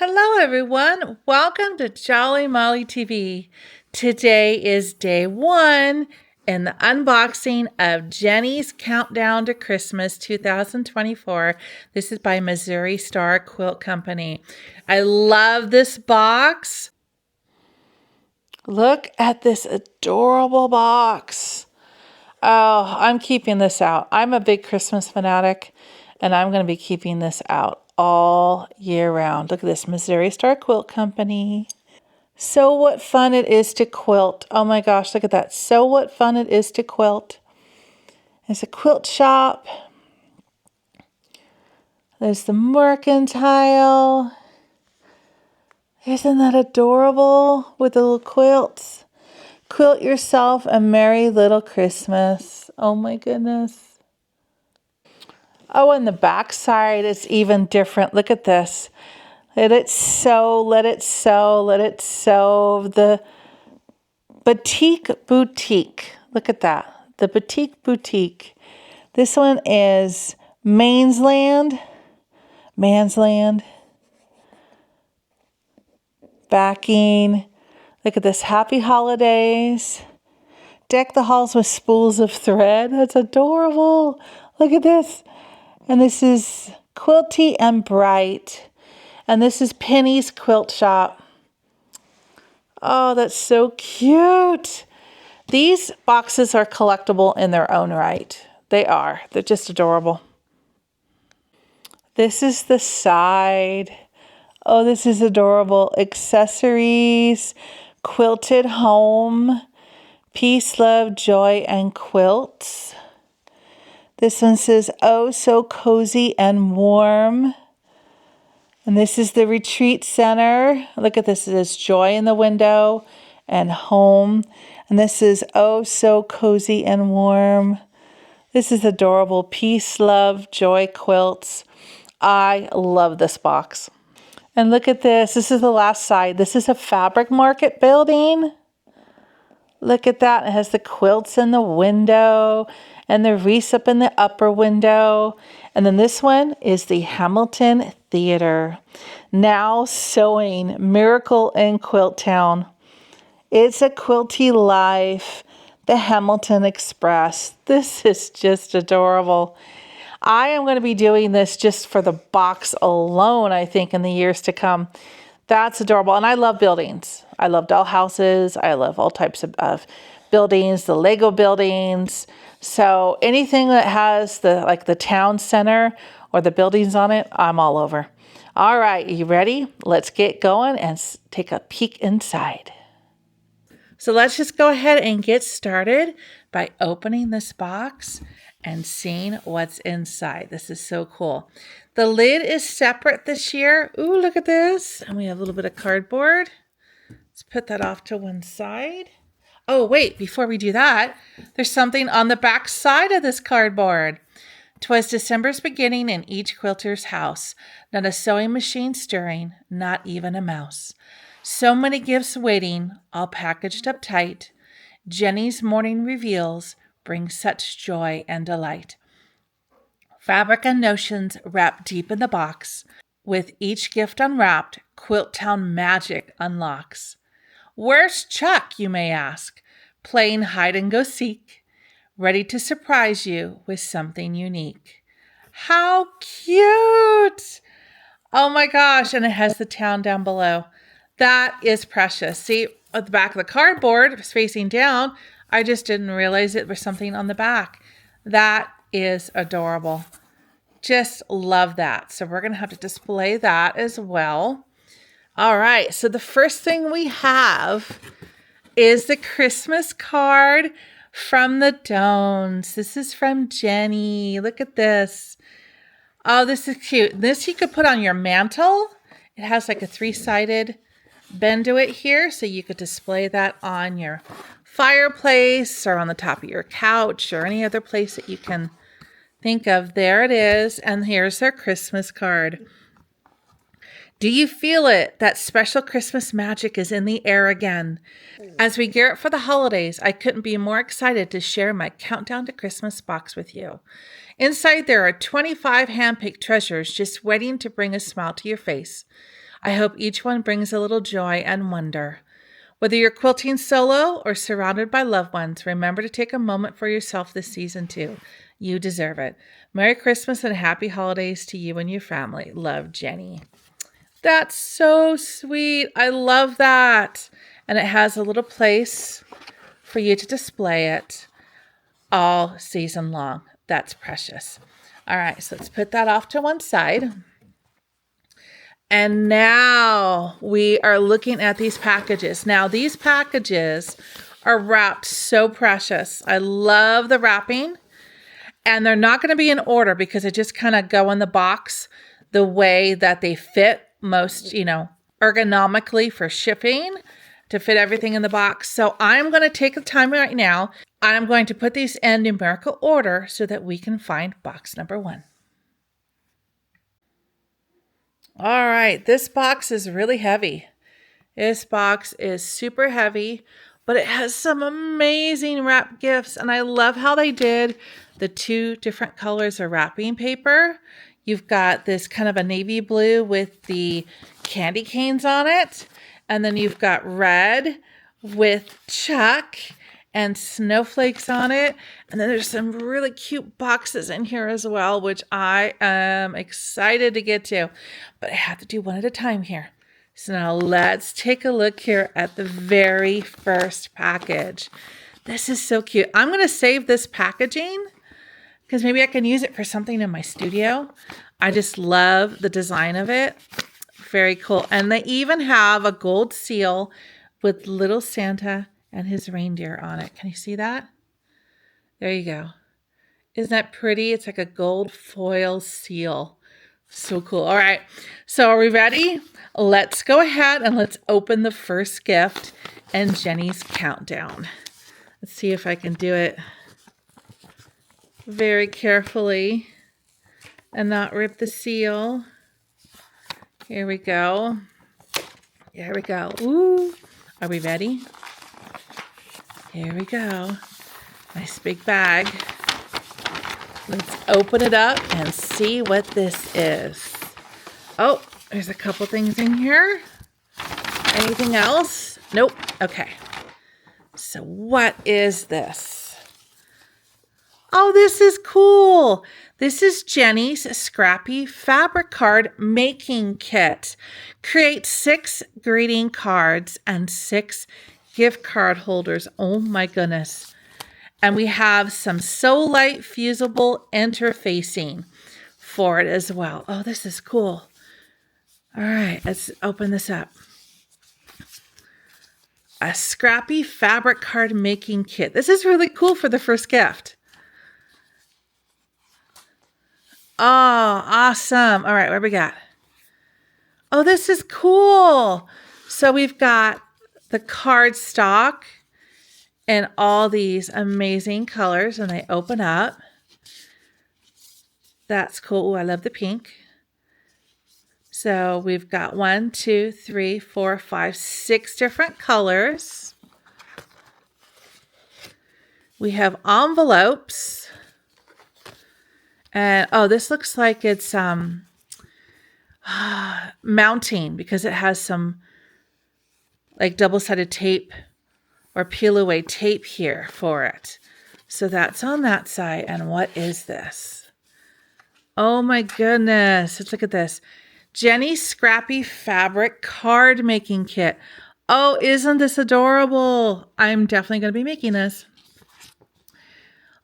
Hello, everyone. Welcome to Jolly Molly TV. Today is day 1 in the unboxing of Jenny's Countdown to Christmas 2024. This is by Missouri Star Quilt Company. I love this box. Look at this adorable box. Oh, I'm keeping this out. I'm a big Christmas fanatic, and I'm going to be keeping this out all year round. Look at this, Missouri Star Quilt Company. So what fun it is to quilt. Oh my gosh, look at that. So what fun it is to quilt. It's a quilt shop. There's the mercantile. Isn't that adorable with the little quilts? Quilt yourself a merry little Christmas. Oh my goodness. Oh, and the back side is even different. Look at this. Let it sew, let it sew, let it sew. The Batik Boutique. Look at that. The Batik Boutique. This one is Mansland. Backing. Look at this. Happy holidays. Deck the halls with spools of thread. That's adorable. Look at this. And this is Quilty and Bright. And this is Penny's Quilt Shop. Oh, that's so cute. These boxes are collectible in their own right. They are. They're just adorable. This is the side. Oh, this is adorable. Accessories, quilted home, peace, love, joy, and quilts. This one says, oh, so cozy and warm. And this is the retreat center. Look at this. It says joy in the window and home. And this is, oh, so cozy and warm. This is adorable. Peace, love, joy quilts. I love this box. And look at this. This is the last side. This is a fabric market building. Look at that. It has the quilts in the window and the wreaths up in the upper window. And then this one is the Hamilton Theater. Now sewing Miracle in Quilt Town. It's a quilty life. The Hamilton Express. This is just adorable. I am going to be doing this just for the box alone, I think, in the years to come. That's adorable. And I love buildings. I love doll houses. I love all types of buildings, the Lego buildings. So anything that has the town center or the buildings on it, I'm all over. All right, you ready? Let's get going and take a peek inside. So let's just go ahead and get started by opening this box and seeing what's inside. This is so cool. The lid is separate this year. Ooh, look at this. And we have a little bit of cardboard. Let's put that off to one side. Oh, wait, before we do that, there's something on the back side of this cardboard. 'Twas December's beginning in each quilter's house. Not a sewing machine stirring, not even a mouse. So many gifts waiting, all packaged up tight. Jenny's morning reveals bring such joy and delight. Fabric and notions wrapped deep in the box. With each gift unwrapped, Quilt Town magic unlocks. Where's Chuck, you may ask, playing hide and go seek, ready to surprise you with something unique. How cute! Oh my gosh, and it has the town down below. That is precious. See, at the back of the cardboard, it's facing down. I just didn't realize it was something on the back. That is adorable. Just love that. So we're going to have to display that as well. All right. So the first thing we have is the Christmas card from the Dones. This is from Jenny. Look at this. Oh, this is cute. This you could put on your mantle. It has like a 3-sided bend to it here. So you could display that on your fireplace or on the top of your couch or any other place that you can think of. There it is. And here's their Christmas card. Do you feel it? That special Christmas magic is in the air again. As we gear up for the holidays, I couldn't be more excited to share my Countdown to Christmas box with you. Inside there are 25 hand-picked treasures just waiting to bring a smile to your face. I hope each one brings a little joy and wonder. Whether you're quilting solo or surrounded by loved ones, remember to take a moment for yourself this season too. You deserve it. Merry Christmas and happy holidays to you and your family. Love, Jenny. That's so sweet. I love that. And it has a little place for you to display it all season long. That's precious. All right, so let's put that off to one side. And now we are looking at these packages. Now these packages are wrapped so precious. I love the wrapping. And they're not going to be in order because they just kind of go in the box the way that they fit most, ergonomically for shipping to fit everything in the box. So I'm going to take the time right now. I'm going to put these in numerical order so that we can find box number 1. All right, this box is really heavy. This box is super heavy, but it has some amazing wrap gifts, and I love how they did the 2 different colors of wrapping paper. You've got this kind of a navy blue with the candy canes on it, and then you've got red with Chuck and snowflakes on it. And then there's some really cute boxes in here as well, which I am excited to get to. But I have to do one at a time here. So now let's take a look here at the very first package. This is so cute. I'm going to save this packaging because maybe I can use it for something in my studio. I just love the design of it. Very cool. And they even have a gold seal with little Santa and his reindeer on it. Can you see that? There you go. Isn't that pretty? It's like a gold foil seal. So cool. All right. So are we ready? Let's go ahead and let's open the first gift and Jenny's countdown. Let's see if I can do it very carefully and not rip the seal. Here we go. Here we go. Ooh. Are we ready? Here we go. Nice big bag. Let's open it up and see what this is. Oh, there's a couple things in here. Anything else? Nope. Okay. So what is this? Oh, this is cool. This is Jenny's Scrappy fabric card making kit. Create 6 greeting cards and 6 gift card holders. Oh my goodness. And we have some So Light fusible interfacing for it as well. Oh, this is cool. All right, let's open this up. A Scrappy fabric card making kit. This is really cool for the first gift. Oh, awesome. All right, what do we got? Oh, this is cool. So we've got the card stock in all these amazing colors, and they open up. That's cool. Ooh, I love the pink. So we've got 1, 2, 3, 4, 5, 6 different colors. We have envelopes. And oh, this looks like it's mounting because it has some like double-sided tape or peel away tape here for it. So that's on that side. And what is this? Oh my goodness. Let's look at this. Jenny's Scrappy fabric card making kit. Oh, isn't this adorable? I'm definitely going to be making this.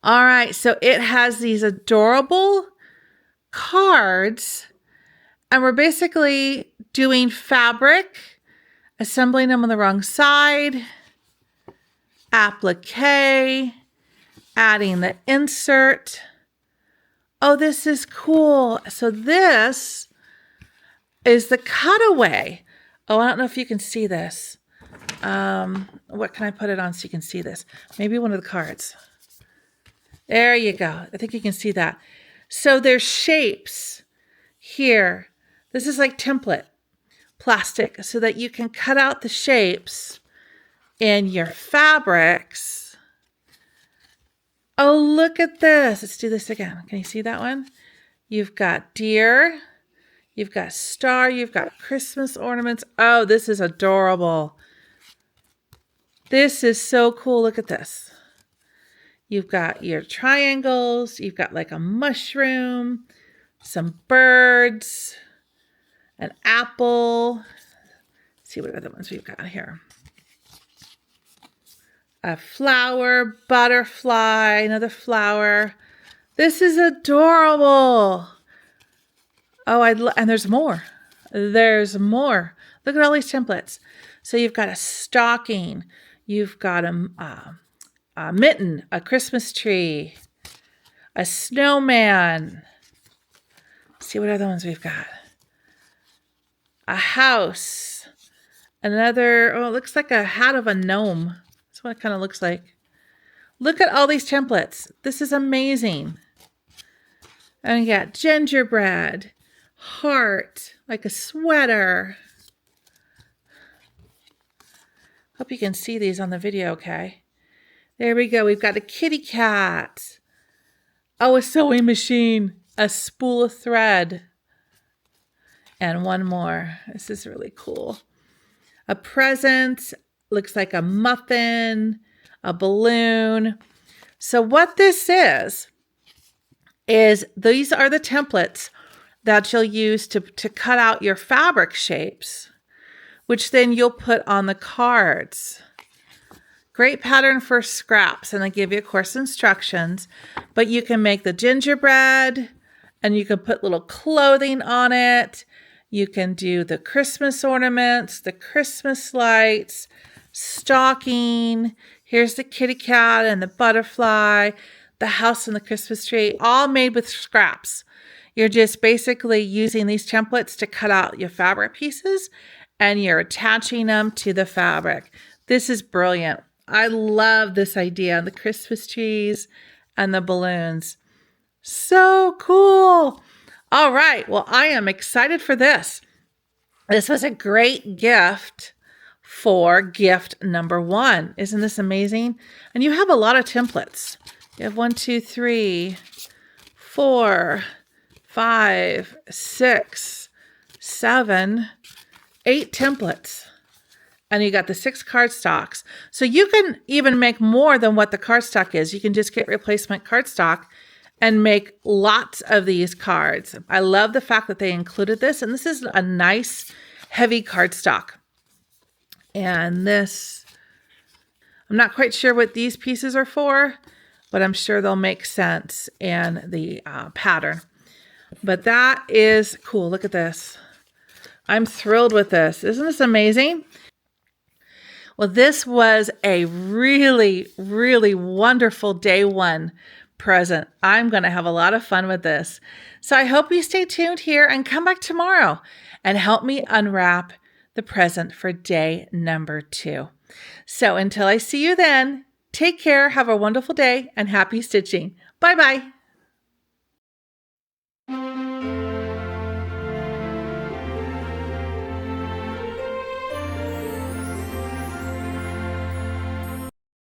All right. So it has these adorable cards, and we're basically doing fabric, assembling them on the wrong side, applique, adding the insert. Oh, this is cool. So this is the cutaway. Oh, I don't know if you can see this. What can I put it on so you can see this? Maybe one of the cards. There you go. I think you can see that. So there's shapes here. This is like template plastic so that you can cut out the shapes in your fabrics. Oh, look at this. Let's do this again. Can you see that one? You've got deer. You've got star, you've got Christmas ornaments. Oh, this is adorable. This is so cool. Look at this. You've got your triangles. You've got like a mushroom, some birds, an apple. Let's see what other ones we've got here. A flower, butterfly, another flower. This is adorable. Oh, and there's more. There's more. Look at all these templates. So you've got a stocking. You've got a mitten, a Christmas tree, a snowman. Let's see what other ones we've got. A house. Another, oh, it looks like a hat of a gnome. That's what it kind of looks like. Look at all these templates. This is amazing. And you got gingerbread, heart, like a sweater. Hope you can see these on the video, okay? There we go. We've got a kitty cat. Oh, a sewing machine, a spool of thread. And one more. This is really cool. A present, looks like a muffin, a balloon. So what this is these are the templates that you'll use to cut out your fabric shapes, which then you'll put on the cards. Great pattern for scraps, and they give you, of course, instructions, but you can make the gingerbread, and you can put little clothing on it. You can do the Christmas ornaments, the Christmas lights, stocking. Here's the kitty cat and the butterfly, the house and the Christmas tree, all made with scraps. You're just basically using these templates to cut out your fabric pieces, and you're attaching them to the fabric. This is brilliant. I love this idea, the Christmas trees and the balloons. So cool. All right. Well, I am excited for this. This was a great gift for gift number 1. Isn't this amazing? And you have a lot of templates. You have 1, 2, 3, 4, 5, 6, 7, 8 templates. And you got the 6 cardstocks. So you can even make more than what the cardstock is. You can just get replacement cardstock and make lots of these cards. I love the fact that they included this. And this is a nice, heavy cardstock. And this, I'm not quite sure what these pieces are for, but I'm sure they'll make sense in the pattern. But that is cool. Look at this. I'm thrilled with this. Isn't this amazing? Well, this was a really, really wonderful day 1 present. I'm going to have a lot of fun with this. So I hope you stay tuned here and come back tomorrow and help me unwrap the present for day number 2. So until I see you then, take care, have a wonderful day, and happy stitching. Bye-bye.